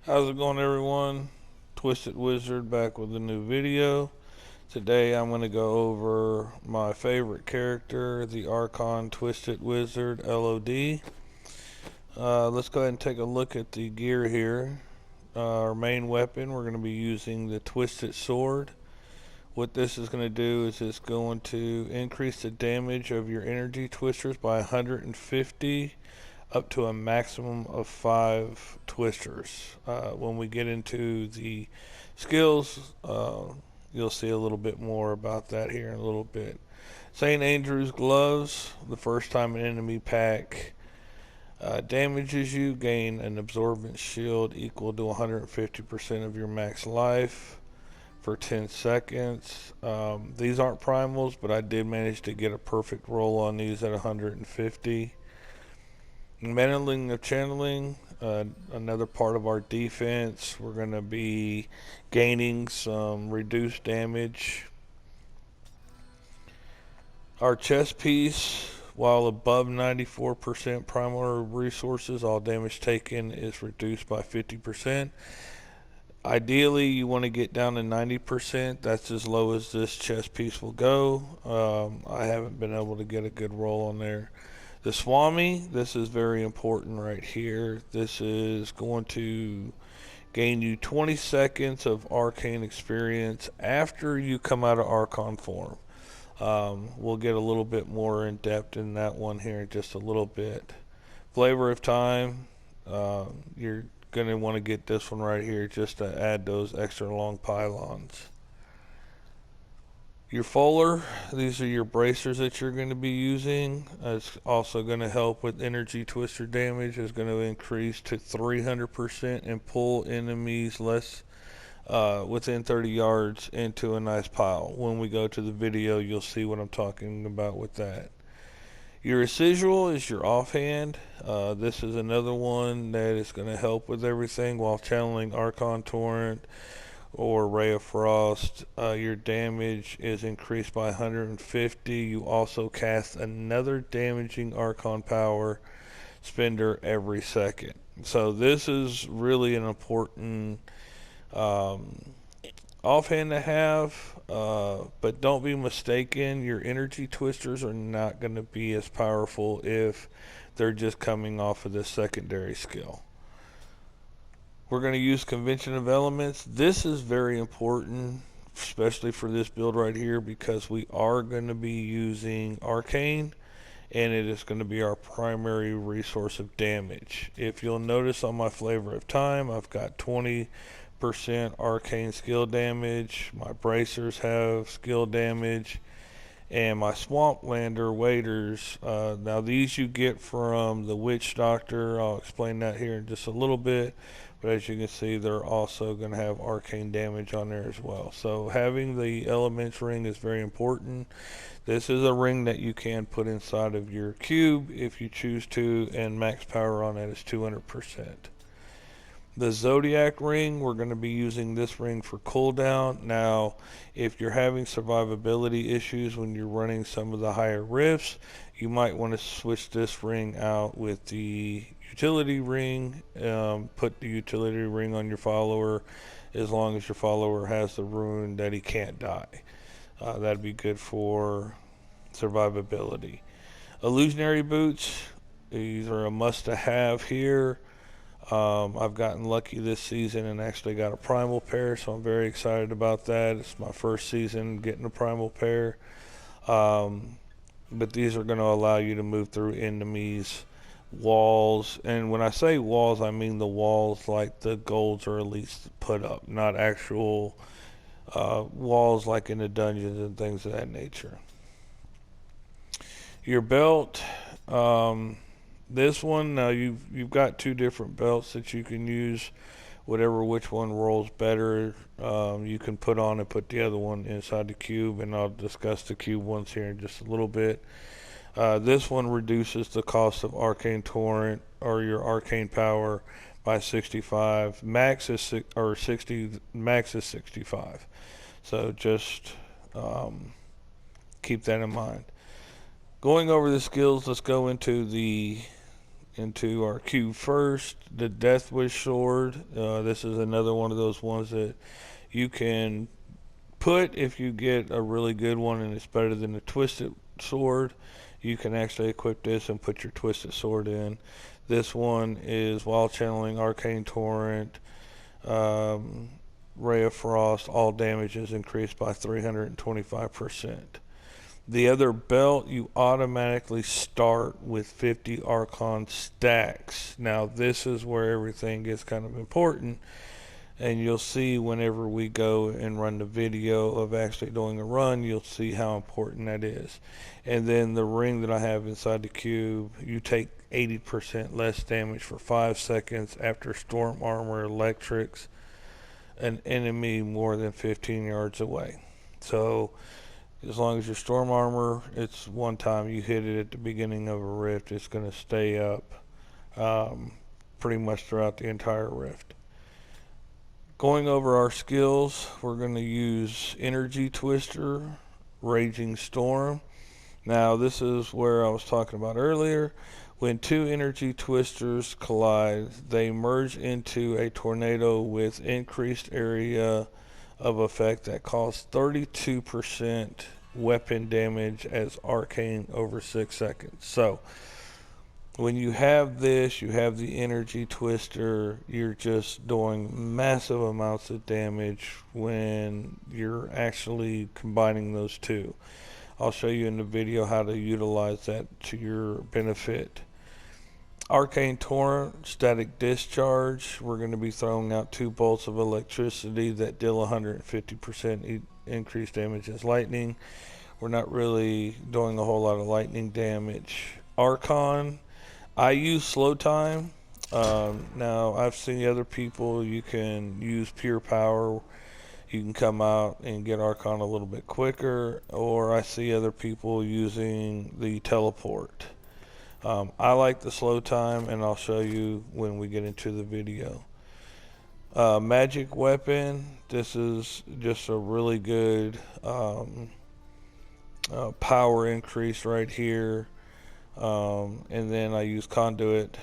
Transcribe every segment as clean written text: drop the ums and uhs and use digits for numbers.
How's it going, everyone? Twisted Wizard back with a new video. Today I'm going to go over my favorite character, the Archon Twisted Wizard LOD. Let's go ahead and take a look at the gear here. Our main weapon, we're going to be using the Twisted Sword. What this is going to do is it's going to increase the damage of your energy twisters by 150 up to a maximum of 5 twisters. When we get into the skills, you'll see a little bit more about that here in a little bit. St. Andrew's Gloves, the first time an enemy pack damages you, gain an absorbent shield equal to 150% of your max life for 10 seconds. These aren't primals, but I did manage to get a perfect roll on these at 150. Meddling of channeling, another part of our defense. We're going to be gaining some reduced damage. Our chest piece, while above 94% primary resources, all damage taken is reduced by 50%. Ideally, you want to get down to 90%. That's as low as this chest piece will go. I haven't been able to get a good roll on there. The Swami, this is very important right here. This is going to gain you 20 seconds of arcane experience after you come out of Archon form. We'll get a little bit more in depth in that one here in just a little bit. Flavor of Time, you're going to want to get this one right here just to add those extra long pylons. Your Fuller, these are your bracers that you're going to be using. It's also going to help with energy twister damage. It's going to increase to 300% and pull enemies less within 30 yards into a nice pile. When we go to the video, you'll see what I'm talking about with that. Your Residual is your offhand. This is another one that is going to help with everything while channeling Archon Torrent or Ray of Frost. Your damage is increased by 150. You also cast another damaging Archon power spender every second. So this is really an important offhand to have, but don't be mistaken, your energy twisters are not going to be as powerful if they're just coming off of this secondary skill. We're going to use Convention of Elements. This is very important, especially for this build right here, because we are going to be using Arcane, and it is going to be our primary resource of damage. If you'll notice on my Flavor of Time, I've got 20% arcane skill damage. My bracers have skill damage, and my Swamplander waders. Now these you get from the Witch Doctor. I'll explain that here in just a little bit. But as you can see, they're also going to have arcane damage on there as well. So having the Elements ring is very important. This is a ring that you can put inside of your cube if you choose to, and max power on that is 200%. The Zodiac ring, we're going to be using this ring for cooldown. Now, if you're having survivability issues when you're running some of the higher rifts, you might want to switch this ring out with the utility ring. Put the utility ring on your follower as long as your follower has the rune that he can't die. That'd be good for survivability. Illusionary boots, these are a must-have here. I've gotten lucky this season and actually got a primal pair, so I'm very excited about that. It's my first season getting a primal pair. But these are going to allow you to move through enemies, walls, and when I say walls, I mean the walls like the golds or elites put up, not actual walls like in the dungeons and things of that nature. Your belt, this one, now you've got two different belts that you can use. Which one rolls better, you can put on and put the other one inside the cube, and I'll discuss the cube ones here in just a little bit. This one reduces the cost of Arcane Torrent or your arcane power by 65. Max is 65. So just keep that in mind. Going over the skills, let's go into the into our cube first. The Death Wish sword. This is another one of those ones that you can put if you get a really good one and it's better than the Twisted sword. You can actually equip this and put your Twisted sword in. This one is while channeling Arcane Torrent, Ray of Frost, all damage is increased by 325%. The other belt, you automatically start with 50 Archon stacks. Now this is where everything gets kind of important, and you'll see whenever we go and run the video of actually doing a run, you'll see how important that is. And then the ring that I have inside the cube, you take 80% less damage for 5 seconds after Storm Armor electrics an enemy more than 15 yards away. So as long as your Storm Armor, it's one time you hit it at the beginning of a rift, it's going to stay up pretty much throughout the entire rift. Going over our skills, we're going to use Energy Twister, Raging Storm. Now this is where I was talking about earlier. When two energy twisters collide, they merge into a tornado with increased area of effect that causes 32% weapon damage as arcane over 6 seconds. So when you have this, you have the energy twister, you're just doing massive amounts of damage when you're actually combining those two. I'll show you in the video how to utilize that to your benefit. Arcane Torrent, Static Discharge. We're going to be throwing out 2 bolts of electricity that deal 150% increased damage as lightning. We're not really doing a whole lot of lightning damage. Archon, I use slow time. Now I've seen other people, you can use pure power. You can come out and get Archon a little bit quicker, or I see other people using the teleport. I like the slow time, and I'll show you when we get into the video. Magic weapon, this is just a really good power increase right here. And then I use conduit,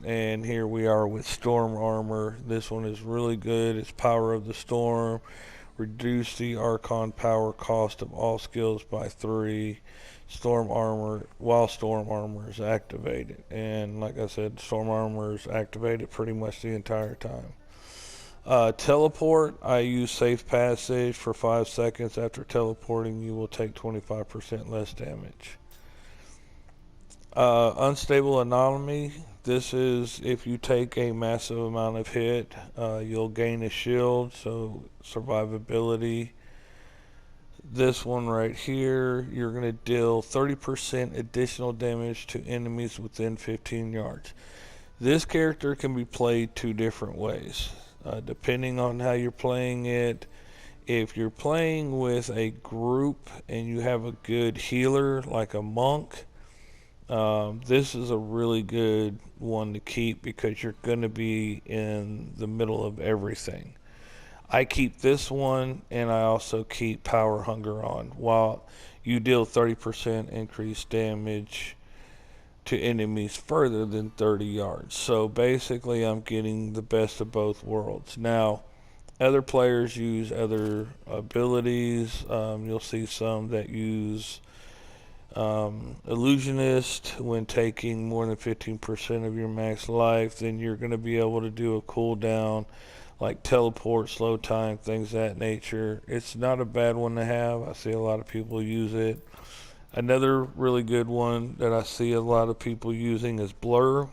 and here we are with Storm Armor. This one is really good. It's Power of the Storm. Reduce the Archon power cost of all skills by 3. Storm Armor, while Storm Armor is activated. And like I said, Storm Armor is activated pretty much the entire time. Teleport, I use Safe Passage for 5 seconds. After teleporting, you will take 25% less damage. Unstable Anomaly, this is if you take a massive amount of hit, you'll gain a shield, so survivability. This one right here, you're going to deal 30% additional damage to enemies within 15 yards. This character can be played 2 different ways, depending on how you're playing it. If you're playing with a group and you have a good healer like a monk, this is a really good one to keep because you're going to be in the middle of everything. I keep this one, and I also keep Power Hunger on. While you deal 30% increased damage to enemies further than 30 yards. So basically I'm getting the best of both worlds. Now, other players use other abilities. You'll see some that use Illusionist when taking more than 15% of your max life. Then you're going to be able to do a cooldown like teleport, slow time, things of that nature. It's not a bad one to have. I see a lot of people use it. Another really good one that I see a lot of people using is Blur.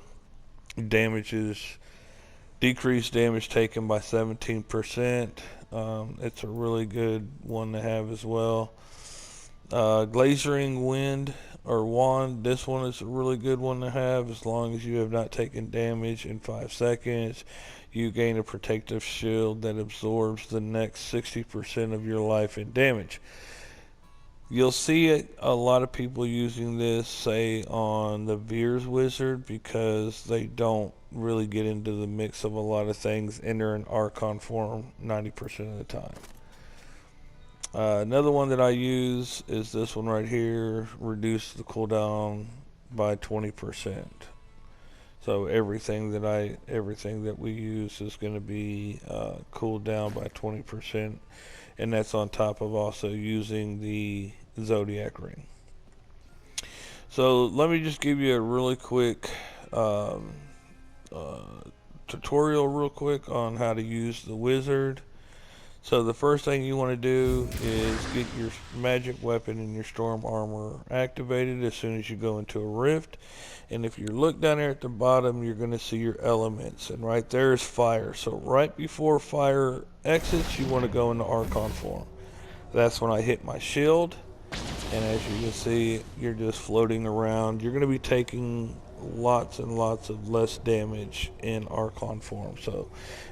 Decreased damage taken by 17%. It's a really good one to have as well. Glaciering Wind or Wand, this one is a really good one to have. As long as you have not taken damage in 5 seconds, you gain a protective shield that absorbs the next 60% of your life and damage. You'll see a lot of people using this, say, on the Leadfoot Wizard, because they don't really get into the mix of a lot of things and they're in Archon form 90% of the time. Another one that I use is this one right here, reduce the cooldown by 20%. So everything that we use is going to be cooled down by 20%, and that's on top of also using the Zodiac ring. So let me just give you a really quick tutorial real quick on how to use the wizard. So the first thing you want to do is get your magic weapon and your storm armor activated as soon as you go into a rift. And if you look down there at the bottom, you're going to see your elements, and right there is fire. So right before fire exits, you want to go into Archon form. That's when I hit my shield, and as you can see, you're just floating around. You're going to be taking lots and lots of less damage in Archon form. So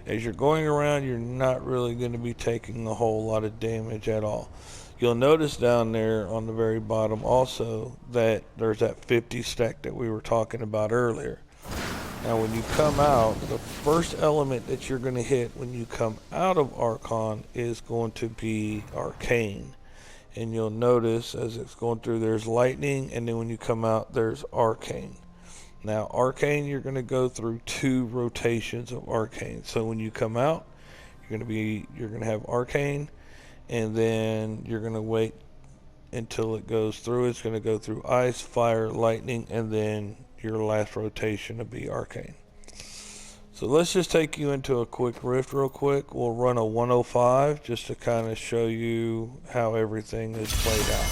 as you're going around, you're not really going to be taking a whole lot of damage at all. You'll notice down there on the very bottom also that there's that 50 stack that we were talking about earlier. Now when you come out, the first element that you're going to hit when you come out of Archon is going to be Arcane. And you'll notice as it's going through, there's lightning, and then when you come out, there's Arcane. Now Arcane, you're going to go through 2 rotations of Arcane. So when you come out, you're going to have Arcane, and then you're going to wait until it goes through. It's going to go through Ice, Fire, Lightning, and then your last rotation will be Arcane. So let's just take you into a quick rift real quick. We'll run a 105 just to kind of show you how everything is played out.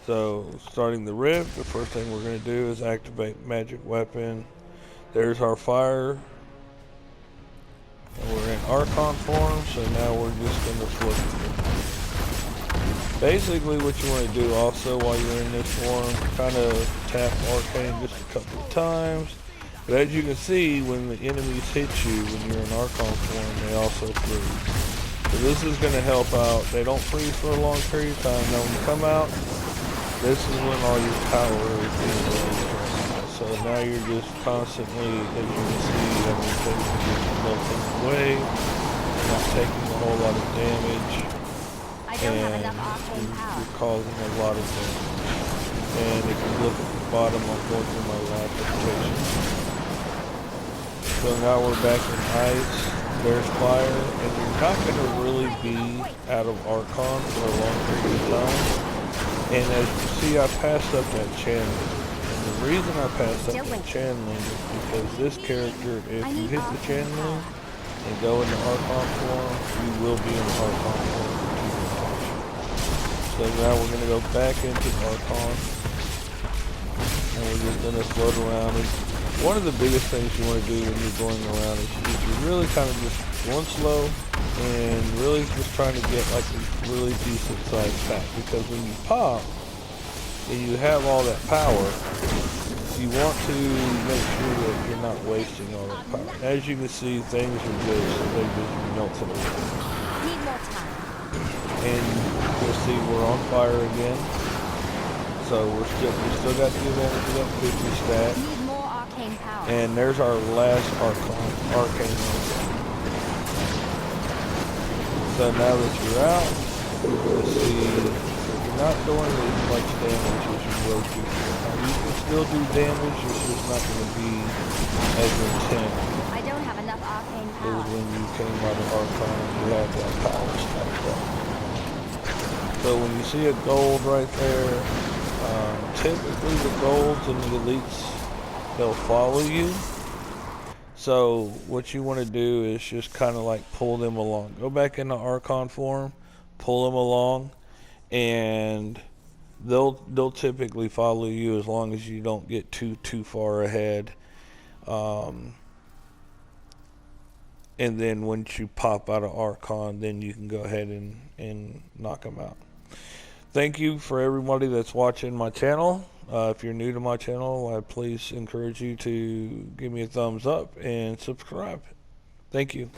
So starting the rift, the first thing we're going to do is activate magic weapon. There's our fire, and we're in Archon form, so now we're just going to flip it. Basically what you want to do also while you're in this form, kind of tap Arcane just a couple of times. But as you can see, when the enemies hit you when you're in Archon form, they also freeze. So this is going to help out. They don't freeze for a long period of time. Now when you come out, this is when all your power is being released right now. So now you're just constantly, as you can see, everything is just melting away. You're not taking a whole lot of damage. And you're causing a lot of damage. And if you look at the bottom, I'm going through my last application. So now we're back in ice. There's fire, and you're not going to really be out of Archon for a long period of time. And as you see, I passed up that channeling. And the reason I passed up that channeling is because this character, if you hit the channeling and go into Archon form, you will be in Archon form for 2 rotations. So now we're going to go back into Archon, and we're just going to float around. And one of the biggest things you want to do when you're going around is you're really kind of just going slow and really just trying to get like a really decent sized pack, because when you pop and you have all that power, you want to make sure that you're not wasting all that power. As you can see, things are they just melted away. Need more time. And you'll see we're on fire again. So we still got the advantage of that 50 stat. Need more arcane power. And there's our last arcane. So now that you're out, you're going to see you're not doing as much damage as you will before. Now you can still do damage, it's just not going to be as intense. I don't have enough arcane power. As when you came out of Archon and you had that power stacked up. So when you see a gold right there, typically the golds and the elites, they'll follow you. So what you want to do is just kind of like pull them along. Go back into Archon form, pull them along, and they'll typically follow you as long as you don't get too far ahead. And then once you pop out of Archon, then you can go ahead and knock them out. Thank you for everybody that's watching my channel. If you're new to my channel, I please encourage you to give me a thumbs up and subscribe. Thank you.